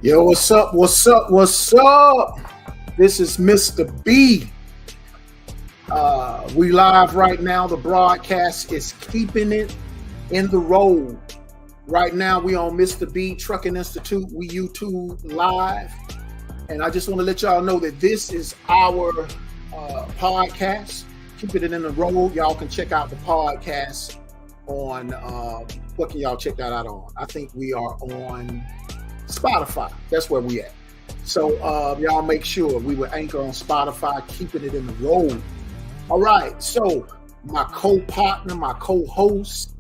Yo, what's up? What's up? What's up? This is Mr. B. We live right now. The broadcast is keeping it in the road. Right now, we on Mr. B Trucking Institute. We YouTube live, and I just want to let y'all know that this is our podcast. Keeping it in the road. Y'all can check out the podcast on what can y'all check that out on? I think we are on Spotify. That's where we at. So y'all make sure we will anchor on Spotify, keeping it in the road. All right. So my co-partner, my co-host,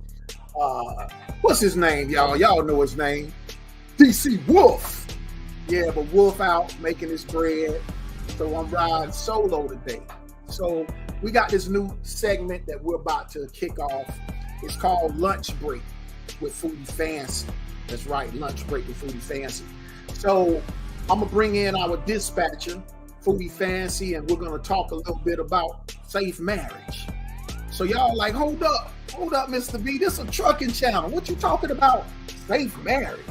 what's his name, y'all? Y'all know his name. DC Wolf. Yeah, but Wolf out making his bread. So I'm riding solo today. So we got this new segment that we're about to kick off. It's called Lunch Break with Foodie Fancy. That's right, Lunch Break with Foodie Fancy. So I'm going to bring in our dispatcher, Foodie Fancy, and we're going to talk a little bit about safe marriage. So y'all like, hold up, Mr. B, this is a trucking channel. What you talking about? Safe marriage.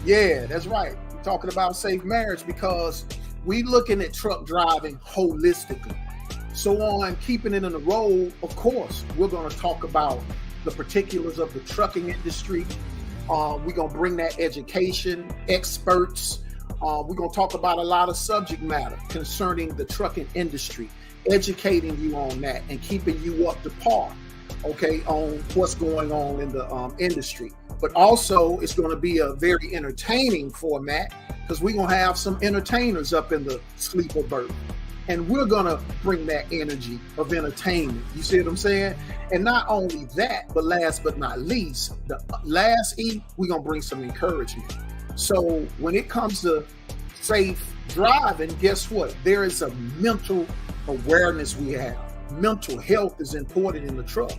Yeah, that's right. We're talking about safe marriage because we looking at truck driving holistically. So on Keeping It in the Road, of course, we're going to talk about the particulars of the trucking industry. We're going to bring that education, experts. We're going to talk about a lot of subject matter concerning the trucking industry, educating you on that and keeping you up to par, okay, on what's going on in the industry. But also, it's going to be a very entertaining format because we're going to have some entertainers up in the sleeper berth. And we're going to bring that energy of entertainment. You see what I'm saying? And not only that, but last but not least, the last E, we're going to bring some encouragement. So when it comes to safe driving, guess what? There is a mental awareness we have. Mental health is important in the truck.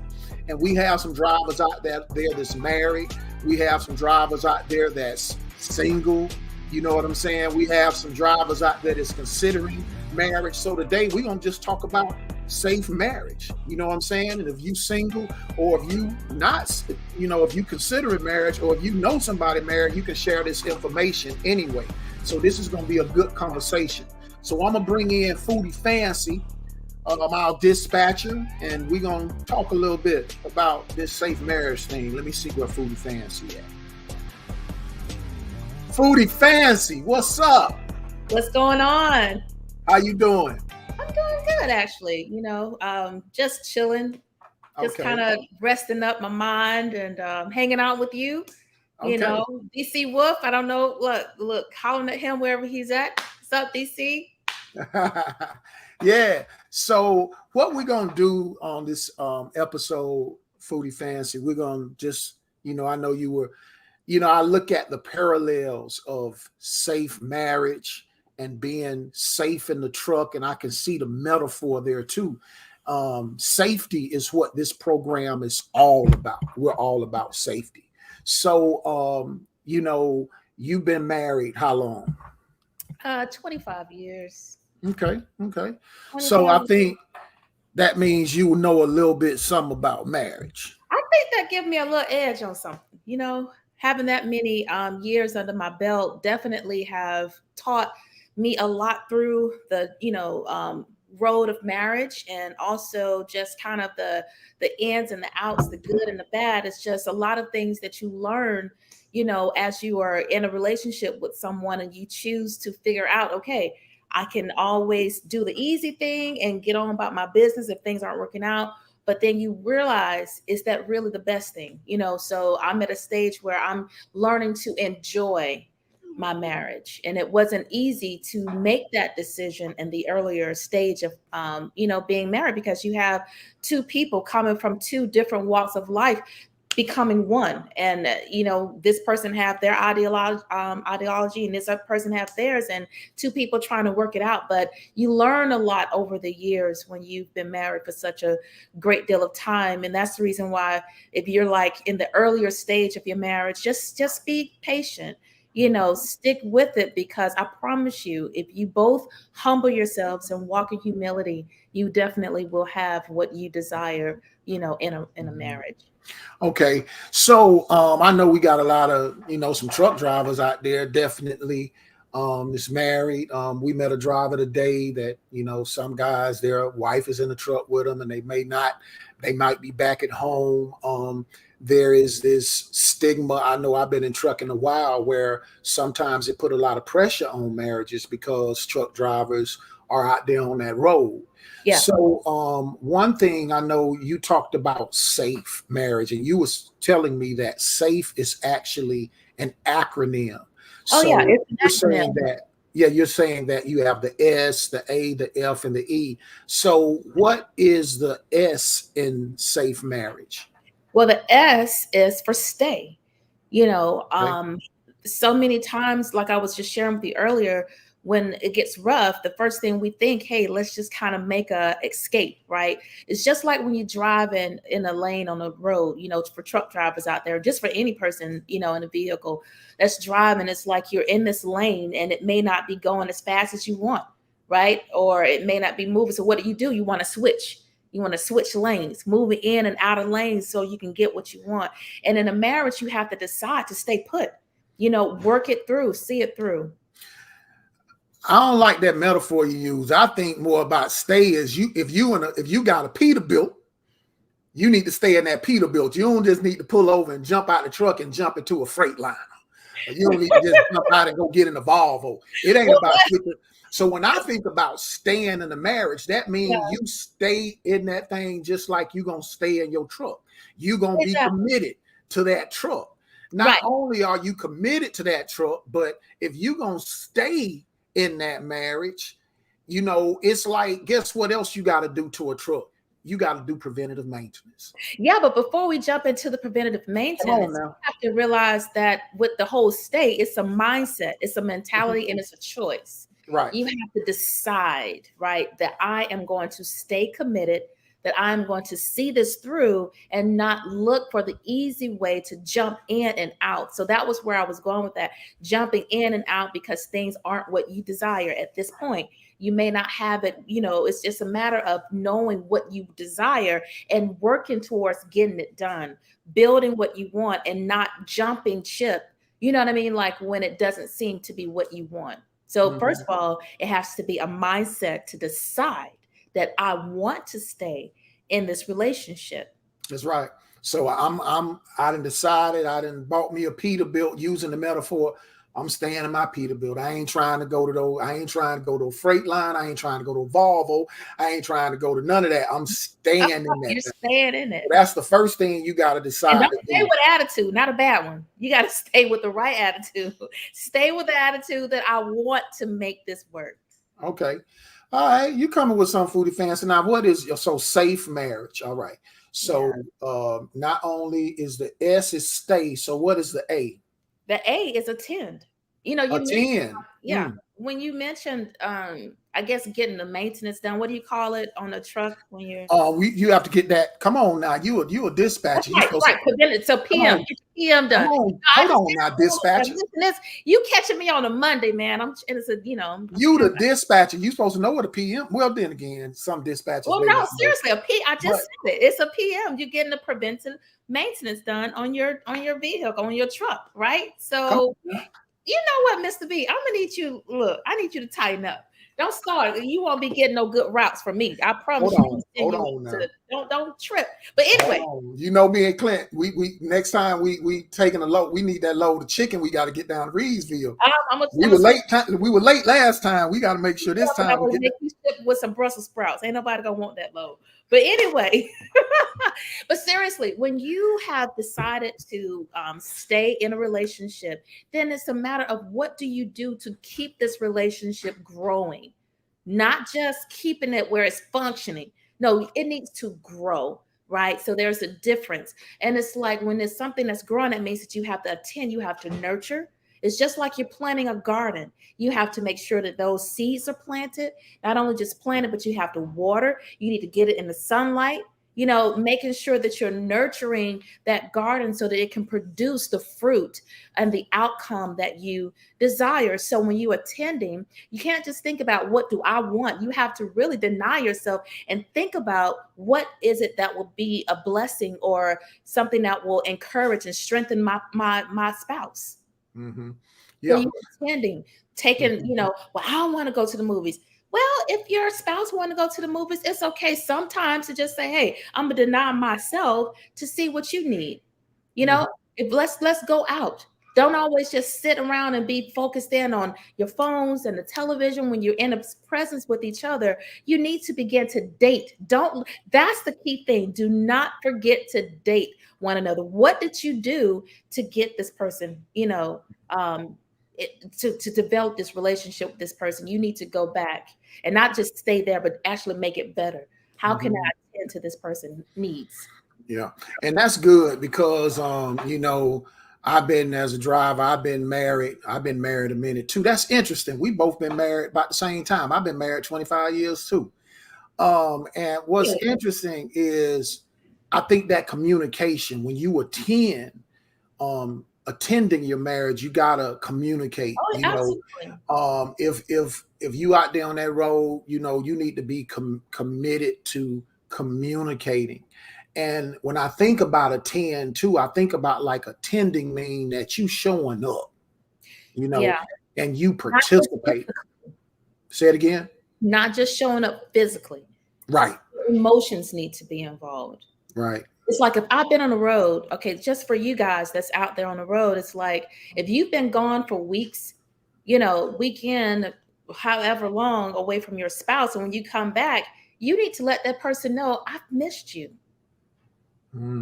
And we have some drivers out there that's married. We have some drivers out there that's single. You know what I'm saying? We have some drivers out there that's considering marriage. So today we're going to just talk about safe marriage. You know what I'm saying? And if you single or if you not, if you consider marriage or if you know somebody married, you can share this information anyway. So this is going to be a good conversation. So I'm going to bring in Foodie Fancy, our dispatcher, and we're going to talk a little bit about this safe marriage thing. Let me see where Foodie Fancy at. Foodie Fancy, what's up? What's going on? How you doing? I'm doing good, actually. Just chilling, just kind of resting up my mind and hanging out with you. Okay. DC Wolf. I don't know. Look, hollering at him wherever he's at. What's up, DC? Yeah. So what we're gonna do on this episode, Foodie Fancy, we're gonna just, I know you were, I look at the parallels of safe marriage and being safe in the truck, and I can see the metaphor there too. Safety is what this program is all about. We're all about safety. So, you've been married how long? 25 years. Okay. So I think that means you know a little bit something about marriage. I think that gives me a little edge on something. Having that many years under my belt definitely have taught me a lot through the road of marriage, and also just kind of the ins and the outs, the good and the bad. It's just a lot of things that you learn as you are in a relationship with someone and you choose to figure out, okay, I can always do the easy thing and get on about my business if things aren't working out. But then you realize, is that really the best thing? So I'm at a stage where I'm learning to enjoy my marriage. And it wasn't easy to make that decision in the earlier stage of, being married, because you have two people coming from two different walks of life becoming one. And, this person have their ideology and this other person have theirs, and two people trying to work it out. But you learn a lot over the years when you've been married for such a great deal of time. And that's the reason why, if you're like in the earlier stage of your marriage, just be patient. Stick with it, because I promise you, if you both humble yourselves and walk in humility, you definitely will have what you desire in a marriage. Okay. So I know we got a lot of, some truck drivers out there, definitely is married. We met a driver today that, some guys, their wife is in the truck with them and they might be back at home. There is this stigma. I know I've been in trucking a while where sometimes it put a lot of pressure on marriages because truck drivers are out there on that road. Yeah. So one thing I know you talked about safe marriage, and you was telling me that safe is actually an acronym. Oh So yeah, it's an you're saying acronym. that, yeah, you're saying that you have the S, the A, the F, and the E. So what is the S in safe marriage? Well, the S is for stay. You know, Okay. so many times, like I was just sharing with you earlier, when it gets rough, the first thing we think, hey, let's just kind of make a escape, right? It's just like when you drive in a lane on the road, for truck drivers out there, just for any person, in a vehicle that's driving, it's like you're in this lane and it may not be going as fast as you want, right? Or it may not be moving. So what do? You want to switch. You want to switch lanes, moving in and out of lanes so you can get what you want. And in a marriage, you have to decide to stay put, work it through, see it through. I don't like that metaphor you use. I think more about stay is if you got a Peterbilt, you need to stay in that Peterbilt. You don't just need to pull over and jump out the truck and jump into a freight liner. You don't need to just jump out and go get in a Volvo. It ain't about switching. So when I think about staying in a marriage, that means you stay in that thing just like you're going to stay in your truck. You're going to be committed to that truck. Not only are you committed to that truck, but if you're going to stay in that marriage, it's like, guess what else you got to do to a truck? You got to do preventative maintenance. Yeah, but before we jump into the preventative maintenance, you have to realize that with the whole stay, it's a mindset, it's a mentality, and it's a choice. Right. You have to decide, right, that I am going to stay committed, that I'm going to see this through and not look for the easy way to jump in and out. So that was where I was going with that, jumping in and out because things aren't what you desire at this point. You may not have it, it's just a matter of knowing what you desire and working towards getting it done, building what you want and not jumping ship. You know what I mean? Like when it doesn't seem to be what you want. So first of all, it has to be a mindset to decide that I want to stay in this relationship. That's right. So I done decided, I done bought me a Peterbilt using the metaphor. I'm staying in my Peterbilt. I ain't trying to go to a freight line. I ain't trying to go to a Volvo. I ain't trying to go to none of that. I'm staying in that. You're staying in it. That's the first thing you got to decide. And don't stay with attitude, not a bad one. You got to stay with the right attitude. Stay with the attitude that I want to make this work. Okay. All right. You coming with some Foodie Fancy. Now, what is your safe marriage? All right. So not only is the S is stay. So what is the A? The A is attend. Attend. Yeah. When you mentioned, I guess getting the maintenance done. What do you call it on a truck when you're? You have to get that. Come on now, you a dispatcher. Right. So PM, get your PM done. Hold on now, dispatcher. You catching me on a Monday, man. You the dispatcher. You supposed to know what a PM. Well, then again, some dispatchers. Well, no, seriously, I just said it. It's a PM. You're getting the preventive maintenance done on your vehicle, on your truck, right? So. You know what, Mr. B? I'm gonna need you. Look, I need you to tighten up. Don't start. You won't be getting no good routes from me. I promise you. Hold on now. Don't trip. But anyway, you know me and Clint. We next time we taking a load. We need that load of chicken. We got to get down to Reedsville. We were late last time. We got to make sure this time. We make you ship with some Brussels sprouts. Ain't nobody gonna want that load. But anyway, but seriously, when you have decided to stay in a relationship, then it's a matter of what do you do to keep this relationship growing, not just keeping it where it's functioning. No, it needs to grow, right? So there's a difference. And it's like when there's something that's growing, that means that you have to attend, you have to nurture. It's just like you're planting a garden. You have to make sure that those seeds are planted, not only just planted, but you have to water. You need to get it in the sunlight. You know, making sure that you're nurturing that garden so that it can produce the fruit and the outcome that you desire. So when you attending, you can't just think about what do I want. You have to really deny yourself and think about what is it that will be a blessing or something that will encourage and strengthen my spouse. Mm-hmm. So Yeah. you attending, taking, Mm-hmm. well, I don't want to go to the movies. Well, if your spouse want to go to the movies, it's okay sometimes to just say, "Hey, I'm gonna deny myself to see what you need." You Mm-hmm. know, if let's go out. Don't always just sit around and be focused in on your phones and the television when you're in a presence with each other. You need to begin to date. Don't That's the key thing. Do not forget to date one another. What did you do to get this person, um, to develop this relationship with this person? You need to go back and not just stay there, but actually make it better. How can Mm-hmm. I attend to this person's needs? Yeah, and that's good because I've been as a driver, I've been married. I've been married a minute too. That's interesting. We both been married about the same time. I've been married 25 years too. And what's Yeah. interesting is I think that communication, when you attending your marriage, you gotta communicate. Oh, absolutely. If you out there on that road, you need to be committed to communicating. And when I think about attend too, I think about like attending mean that you showing up, you know, Yeah. and you Not just participate. Say it again. not just showing up physically. Right, Emotions need to be involved. right. It's like if I've been on the road, okay, just for you guys that's out there on the road, it's like if you've been gone for weeks, weekend, however long away from your spouse, and when you come back, you need to let that person know I've missed you.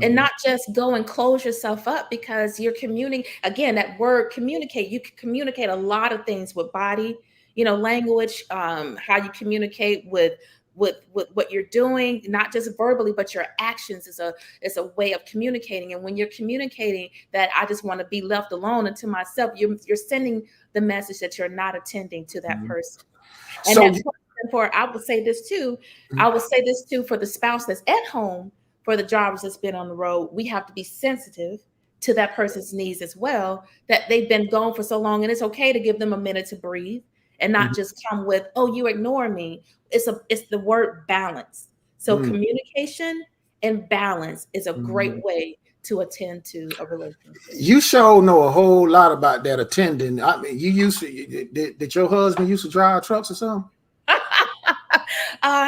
And Mhm, not just go and close yourself up because you're communicating. Again, that word communicate, you can communicate a lot of things with body, language, how you communicate with what you're doing, not just verbally, but your actions is a way of communicating. And when you're communicating that I just want to be left alone and to myself, you're sending the message that you're not attending to that mhm. person. And So, that person, for I would say this too, I would say this too for the spouse that's at home, for the drivers that's been on the road, we have to be sensitive to that person's needs as well, that they've been gone for so long. And it's okay to give them a minute to breathe and not just come with, oh, you ignore me. It's the word balance. So mm, communication and balance is a great mhm. way to attend to a relationship. You sure know a whole lot about that attending. I mean, you used to did your husband used to drive trucks or something?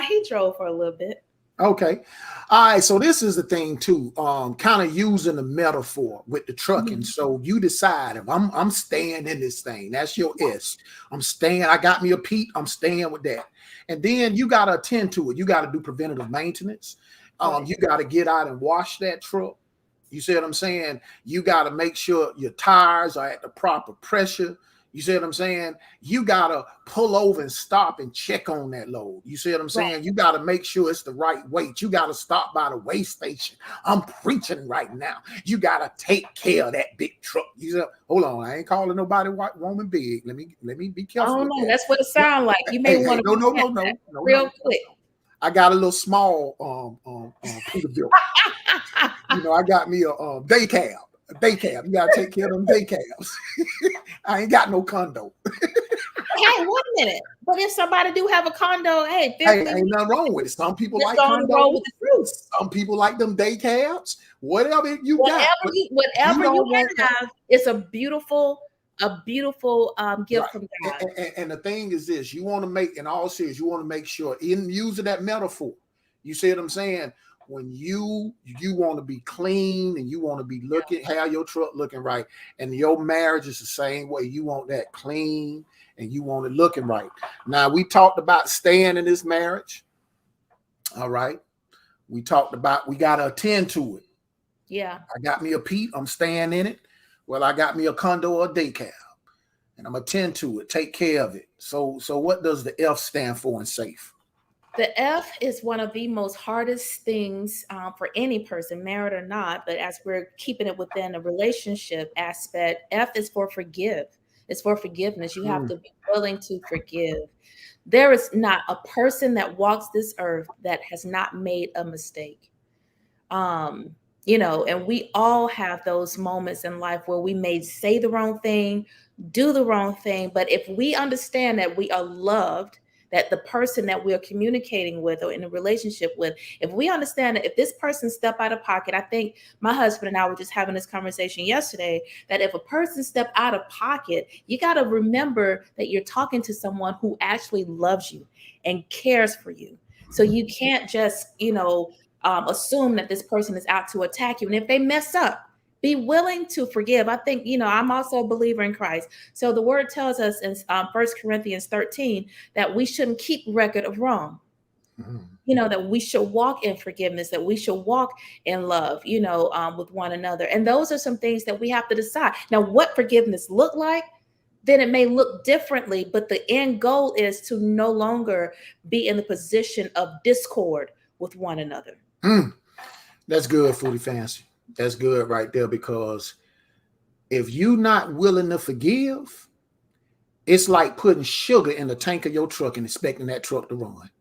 He drove for a little bit. Okay. All right. So this is the thing too. Kind of using the metaphor with the trucking. Mhm. So you decide if I'm staying in this thing. That's your S. I'm staying. I got me a Pete. I'm staying with that. And then you gotta attend to it. You gotta do preventative maintenance. Right. You gotta get out and wash that truck. You see what I'm saying? You gotta make sure your tires are at the proper pressure. You see what I'm saying? You gotta pull over and stop and check on that load. You see what I'm Right. saying? You gotta make sure it's the right weight. You gotta stop by the weigh station. I'm preaching right now. You gotta take care of that big truck. You say, hold on, I ain't calling nobody white woman big. Let me be I careful don't with know. that. That's what it sounds like. You may Hey, want to no, no, repent no, of that no, no, real no. quick. I got a little small Peterbilt. I got me a day cab. A day cab. You gotta take care of them day cabs. I ain't got no condo. Hey, wait a minute. But if somebody do have a condo, hey, feel Hey, free ain't nothing wrong with it. Some people just like go on the road condos. with the truth. Some people like them day cabs. Whatever you got, but you Whatever you don't want that. have, it's a beautiful Right. gift from God. And the thing is this: you want to make, in all serious, you want to make sure in using that metaphor. You see what I'm saying? When you want to be clean and you want to be looking, have your truck looking right, and your marriage is the same way. You want that clean and you want it looking right. Now we talked about staying in this marriage. All right. We talked about we got to attend to it. Yeah. I got me a Pete. I'm staying in it. Well, I got me a condo or a day cab, and I'm attend to it. Take care of it. So what does the F stand for in safe? The F is one of the most hardest things for any person, married or not. But as we're keeping it within a relationship aspect, F is for forgive. It's for forgiveness. You have Mm, to be willing to forgive. There is not a person that walks this earth that has not made a mistake. You know, and we all have those moments in life where we may say the wrong thing, do the wrong thing. But if we understand that we are loved, that the person that we're communicating with or in a relationship with, if we understand that if this person step out of pocket, I think my husband and I were just having this conversation yesterday, that if a person step out of pocket, you got to remember that you're talking to someone who actually loves you and cares for you. So you can't just, assume that this person is out to attack you. And if they mess up, be willing to forgive. I think, I'm also a believer in Christ. So the word tells us in 1 Corinthians 13 that we shouldn't keep record of wrong. That we should walk in forgiveness, that we should walk in love, with one another. And those are some things that we have to decide. Now, what forgiveness look like, then it may look differently, but the end goal is to no longer be in the position of discord with one another. That's good, Foodie Fancy. That's good right there, because if you're not willing to forgive, it's like putting sugar in the tank of your truck and expecting that truck to run.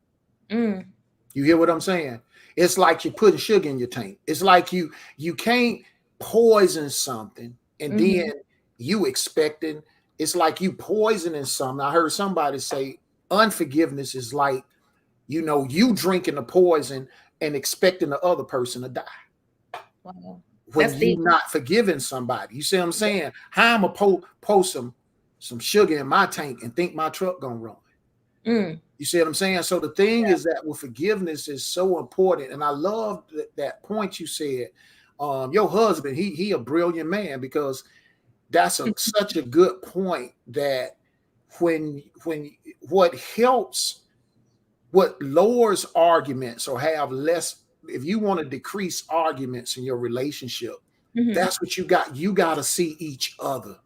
You hear what I'm saying? It's like you're putting sugar in your tank. It's like you can't poison something and then you expecting. It's like you poisoning something. I heard somebody say unforgiveness is like, you drinking the poison and expecting the other person to die. Wow. When you're not forgiving somebody. You see what I'm saying? Yeah. How I'm going to pour some sugar in my tank and think my truck going to run. You see what I'm saying? So the thing is that with forgiveness is so important. And I love that point you said. Your husband, he a brilliant man, because that's such a good point, that when what lowers arguments or have less, if you want to decrease arguments in your relationship, that's what you got. You got to see each other.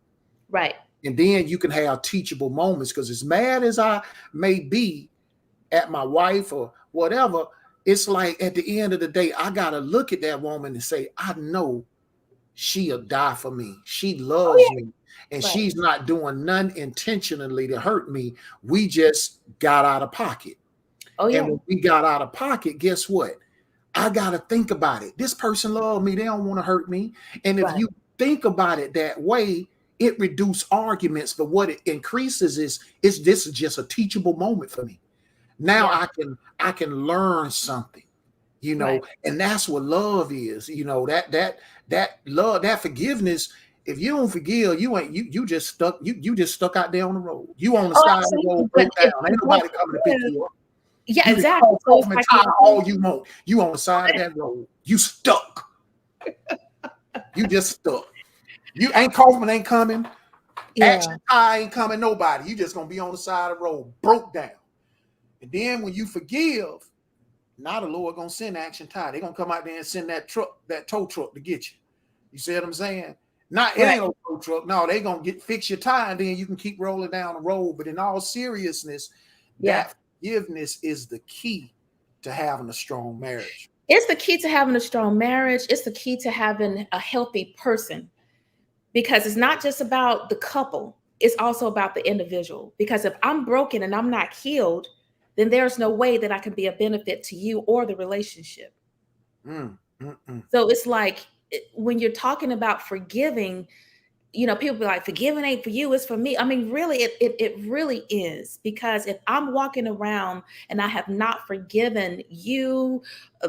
Right. And then you can have teachable moments, because as mad as I may be at my wife or whatever, it's like at the end of the day, I got to look at that woman and say, I know she'll die for me. She loves me. And she's not doing none intentionally to hurt me. We just got out of pocket. And when we got out of pocket, guess what? I got to think about it. This person loves me. They don't want to hurt me. And if you think about it that way, it reduces arguments. But what it increases is this is just a teachable moment for me. Now I can learn something, and that's what love is. That love, that forgiveness. If you don't forgive, you just stuck. You just stuck out there on the road. You on the side of the road, broke down. Ain't nobody coming to pick you up. Yeah, exactly. So it's like all you want. You on the side of that road. You stuck. You just stuck. You ain't Kaufman ain't coming. Action Tie ain't coming. Nobody. You just gonna be on the side of the road, broke down. And then when you forgive, now the Lord gonna send Action Tie. They're gonna come out there and send that tow truck to get you. You see what I'm saying? Not it ain't no tow truck. No, they gonna fix your tire, and then you can keep rolling down the road. But in all seriousness, that forgiveness is the key to having a strong marriage. It's the key to having a strong marriage. It's the key to having a healthy person, because it's not just about the couple. It's also about the individual. Because if I'm broken and I'm not healed, then there's no way that I can be a benefit to you or the relationship. So it's like when you're talking about forgiving, people be like, forgiving ain't for you, it's for me. I mean, really, it really is. Because if I'm walking around and I have not forgiven you,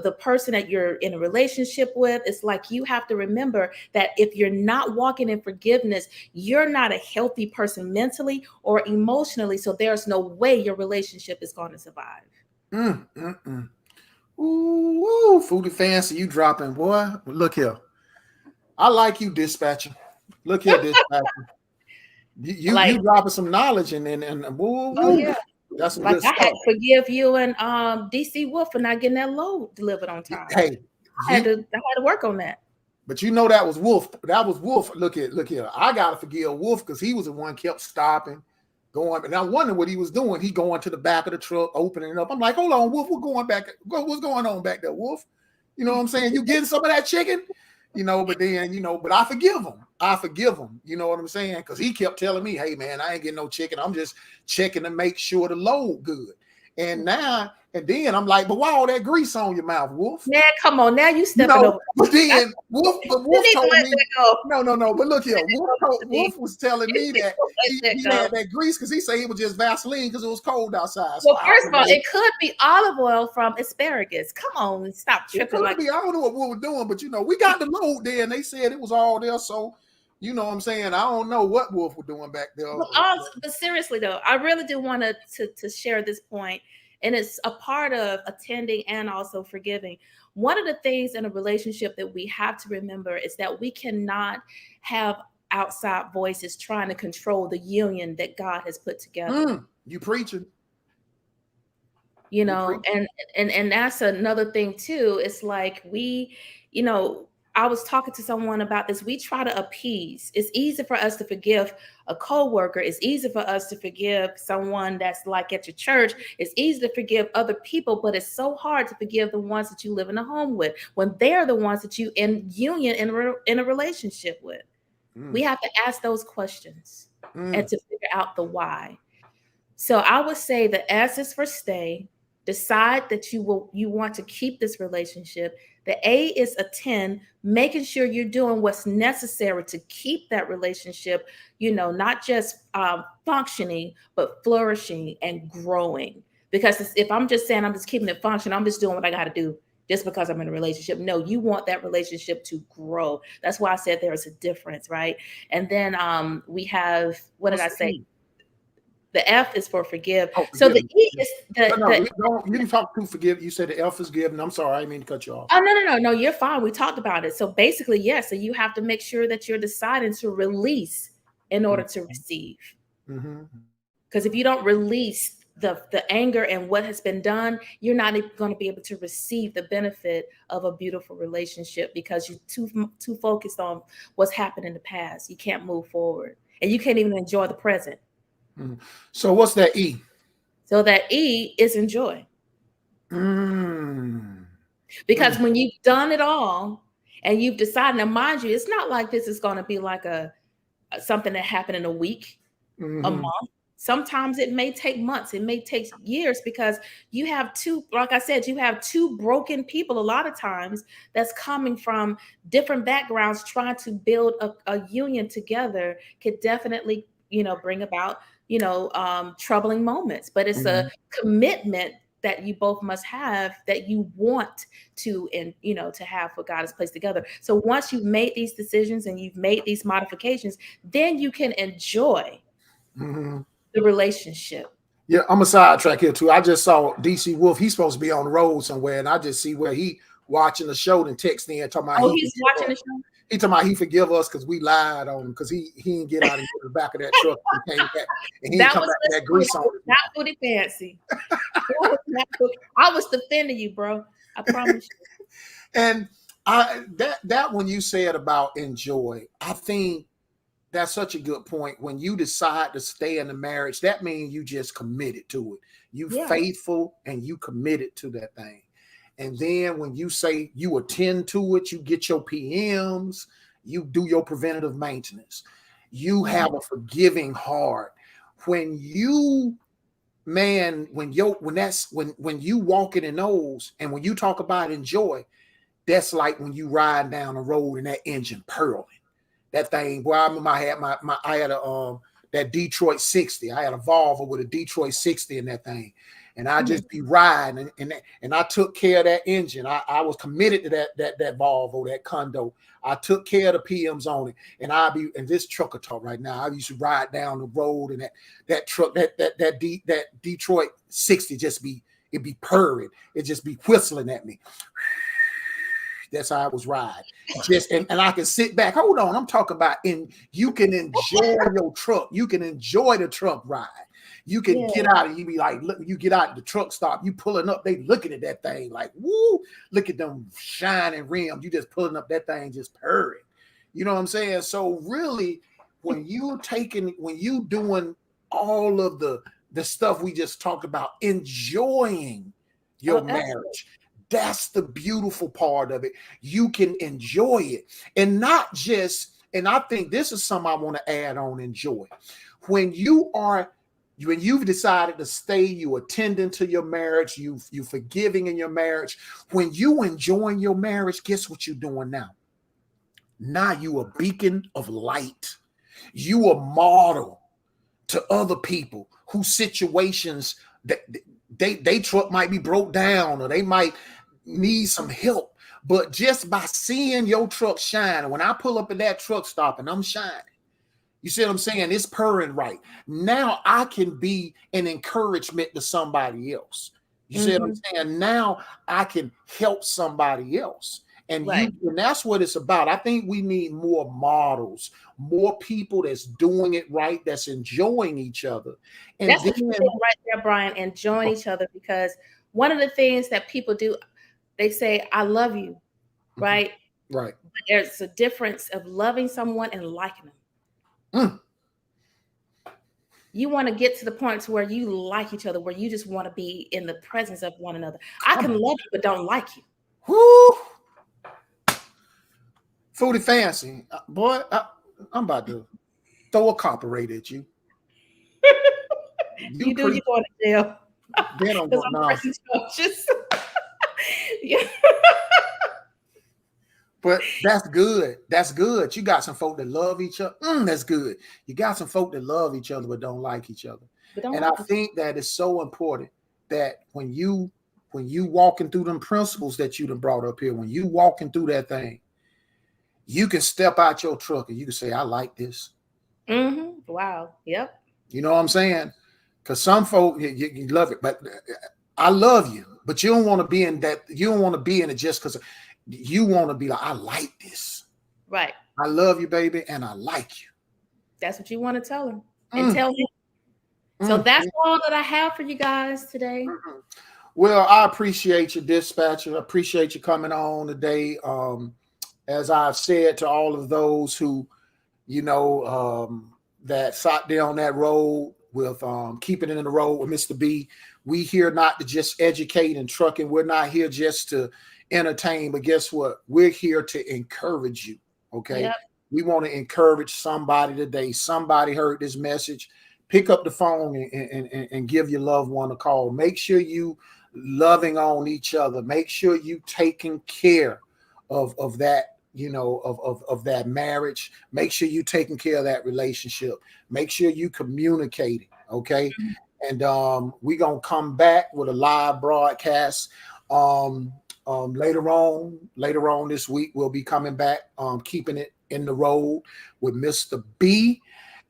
the person that you're in a relationship with, it's like you have to remember that if you're not walking in forgiveness, you're not a healthy person mentally or emotionally. So there's no way your relationship is going to survive. Ooh, Foodie Fancy, you dropping, boy. Look here. I like you, dispatcher. Look here, dispatcher. You dropping some knowledge and that's some like good stuff. I had to forgive you and DC Wolf for not getting that load delivered on time. Hey, I had to work on that. But that was Wolf. That was Wolf. Look here. I gotta forgive Wolf because he was the one kept stopping, going. And I wonder what he was doing. He going to the back of the truck, opening it up. I'm like, hold on, Wolf. What's going on back there, Wolf? You know what I'm saying? You getting some of that chicken? But then, but I forgive him. You know what I'm saying? Because he kept telling me, hey, man, I ain't getting no chicken. I'm just checking to make sure the load good. And then I'm like, but why all that grease on your mouth, Wolf? Now, come on, now you stepping over. But then Wolf told me, no. But look here, Wolf was telling me that he had that grease because he said it was just Vaseline because it was cold outside. Well, first of all, it could be olive oil from asparagus. Come on, stop tripping. I don't know what Wolf was doing, but we got the load there, and they said it was all there. So, you know what I'm saying? I don't know what Wolf was doing back there. But seriously, though, I really do want to share this point. And it's a part of attending and also forgiving. One of the things in a relationship that we have to remember is that we cannot have outside voices trying to control the union that God has put together. You preaching. And that's another thing too. It's like I was talking to someone about this. We try to appease. It's easy for us to forgive a coworker. It's easy for us to forgive someone that's like at your church. It's easy to forgive other people, but it's so hard to forgive the ones that you live in a home with when they're the ones that you in union in a relationship with. We have to ask those questions and to figure out the why. So I would say the S is for stay. Decide that you want to keep this relationship. The A is attend, making sure you're doing what's necessary to keep that relationship, not just functioning, but flourishing and growing. Because if I'm just saying I'm just keeping it functioning, I'm just doing what I got to do just because I'm in a relationship. No, you want that relationship to grow. That's why I said there is a difference, right? And then we have, what did I say? The F is for forgive. So the E is you didn't talk to forgive. You said the F is give, and I'm sorry, I didn't mean to cut you off. Oh, no, you're fine. We talked about it. So basically, yes. So you have to make sure that you're deciding to release in order to receive. Because if you don't release the anger and what has been done, you're not going to be able to receive the benefit of a beautiful relationship because you're too focused on what's happened in the past. You can't move forward, and you can't even enjoy the present. So what's that E? So that E is enjoy. Because when you've done it all and you've decided, now mind you, it's not like this is going to be like something that happened in a week, a month. Sometimes it may take months, it may take years because you have like I said, you have two broken people a lot of times that's coming from different backgrounds trying to build a union together could definitely, bring about troubling moments, but it's a commitment that you both must have that you want to, to have what God has placed together. So once you've made these decisions and you've made these modifications, then you can enjoy the relationship. Yeah, I'm a sidetrack here too. I just saw DC Wolf. He's supposed to be on the road somewhere, and I just see where he watching the show and texting in talking about. He's watching the show. He talking about he forgive us because we lied on him because he didn't get out of the back of that truck and came back and he come back with that grease on. Not Foodie Fancy. I was defending you, bro. I promise you. And that when you said about enjoy, I think that's such a good point. When you decide to stay in the marriage, that means you just committed to it. You faithful and you committed to that thing. And then when you say you attend to it, you get your PMs, you do your preventative maintenance. You have a forgiving heart. When you walking in those, and when you talk about enjoy, that's like when you ride down the road and that engine purling. That thing, boy, I remember I had that Detroit 60. I had a Volvo with a Detroit 60 in that thing. And I just be riding and I took care of that engine. I was committed to that Volvo, that condo. I took care of the PMs on it. And this trucker talk right now. I used to ride down the road and that truck, that Detroit 60 it'd be purring. It just be whistling at me. That's how I was riding. And I can sit back. Hold on. I'm talking about you can enjoy your truck. You can enjoy the truck ride. You can get out and you be like, look, you get out the truck stop, you pulling up, they looking at that thing like, woo, look at them shining rims. You just pulling up that thing, just purring. You know what I'm saying? So really, when you doing all of the stuff we just talked about, enjoying your marriage, that's the beautiful part of it. You can enjoy it and not just, and I think this is something I want to add on enjoy. When you are When you've decided to stay, you attending to your marriage, you forgiving in your marriage. When you enjoying your marriage, guess what you're doing now? Now you a beacon of light. You a model to other people whose situations that they truck might be broke down or they might need some help. But just by seeing your truck shine, when I pull up at that truck stop and I'm shining, you see what I'm saying? It's purring right. Now I can be an encouragement to somebody else. You see what I'm saying? Now I can help somebody else. And and that's what it's about. I think we need more models, more people that's doing it right, that's enjoying each other. And that's the thing right there, Brian, enjoying each other, because one of the things that people do, they say, I love you, right? Right. But there's a difference of loving someone and liking them. You want to get to the point to where you like each other, where you just want to be in the presence of one another. I can love you, but don't like you. Whoo! Foodie Fancy. Boy, I'm about to throw a copyright at you. You do, you going to jail. Then I'm going on. Yeah. But that's good. That's good. You got some folk that love each other. That's good. You got some folk that love each other but don't like each other. And I think that it's so important that when you walking through them principles that you done brought up here, when you walking through that thing, you can step out your truck and you can say, I like this. Wow. Yep. You know what I'm saying? Because some folk, you love it, but I love you, but you don't want to be in that. You don't want to be in it just because you want to be like, I like this. Right. I love you, baby, and I like you. That's what you want to tell him and tell him. So that's all that I have for you guys today. Well, I appreciate you, Dispatcher. I appreciate you coming on today. As I've said to all of those who, that sat there on that road with keeping it in the road with Mr. B, we here not to just educate and trucking. We're not here just to entertain, but guess what? We're here to encourage you. Okay. Yep. We want to encourage somebody today. Somebody heard this message. Pick up the phone and give your loved one a call. Make sure you loving on each other. Make sure you taking care of that, of that marriage. Make sure you taking care of that relationship. Make sure you communicating. Okay. And we're going to come back with a live broadcast. Later on this week, we'll be coming back, keeping it in the road with Mr. B.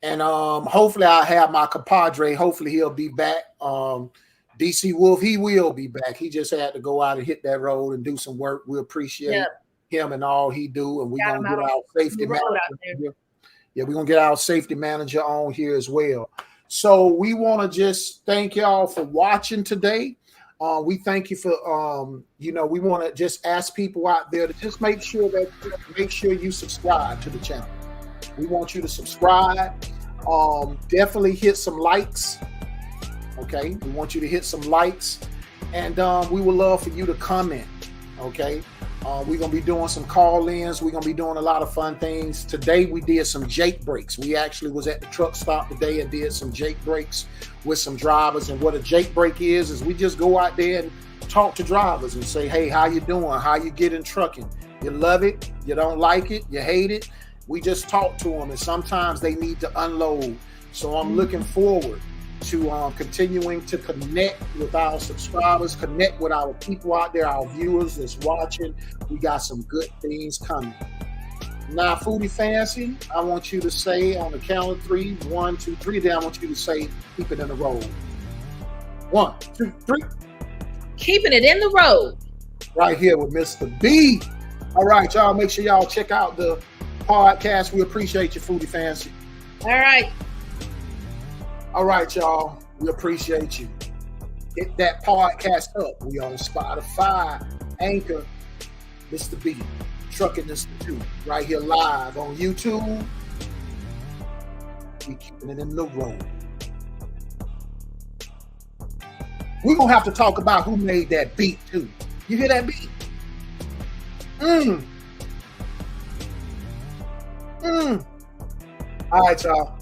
And hopefully I'll have my compadre. Hopefully he'll be back. DC Wolf, he will be back. He just had to go out and hit that road and do some work. We appreciate him and all he do. And we're going to get our safety manager. Yeah, we're going to get our safety manager on here as well. So we want to just thank y'all for watching today. We thank you for, we want to just ask people out there to just make sure you subscribe to the channel. We want you to subscribe. Definitely hit some likes. Okay. We want you to hit some likes, and we would love for you to comment. Okay. We're going to be doing some call-ins. We're going to be doing a lot of fun things. Today, we did some Jake breaks. We actually was at the truck stop today and did some Jake breaks with some drivers. And what a Jake break is we just go out there and talk to drivers and say, hey, how you doing? How you getting trucking? You love it? You don't like it? You hate it? We just talk to them, and sometimes they need to unload. So I'm looking forward to continuing to connect with our subscribers, connect with our people out there, our viewers that's watching. We got some good things coming. Now, Foodie Fancy, I want you to say on the count of 3, 1, 2, 3, then I want you to say, keep it in the road. 1, 2, 3. Keeping it in the road. Right here with Mr. B. All right, y'all, make sure y'all check out the podcast. We appreciate you, Foodie Fancy. All right. All right, y'all. We appreciate you. Hit that podcast up. We on Spotify, Anchor, Mr. B, Trucking Institute, right here live on YouTube. We keeping it in the road. We're going to have to talk about who made that beat, too. You hear that beat? All right, y'all.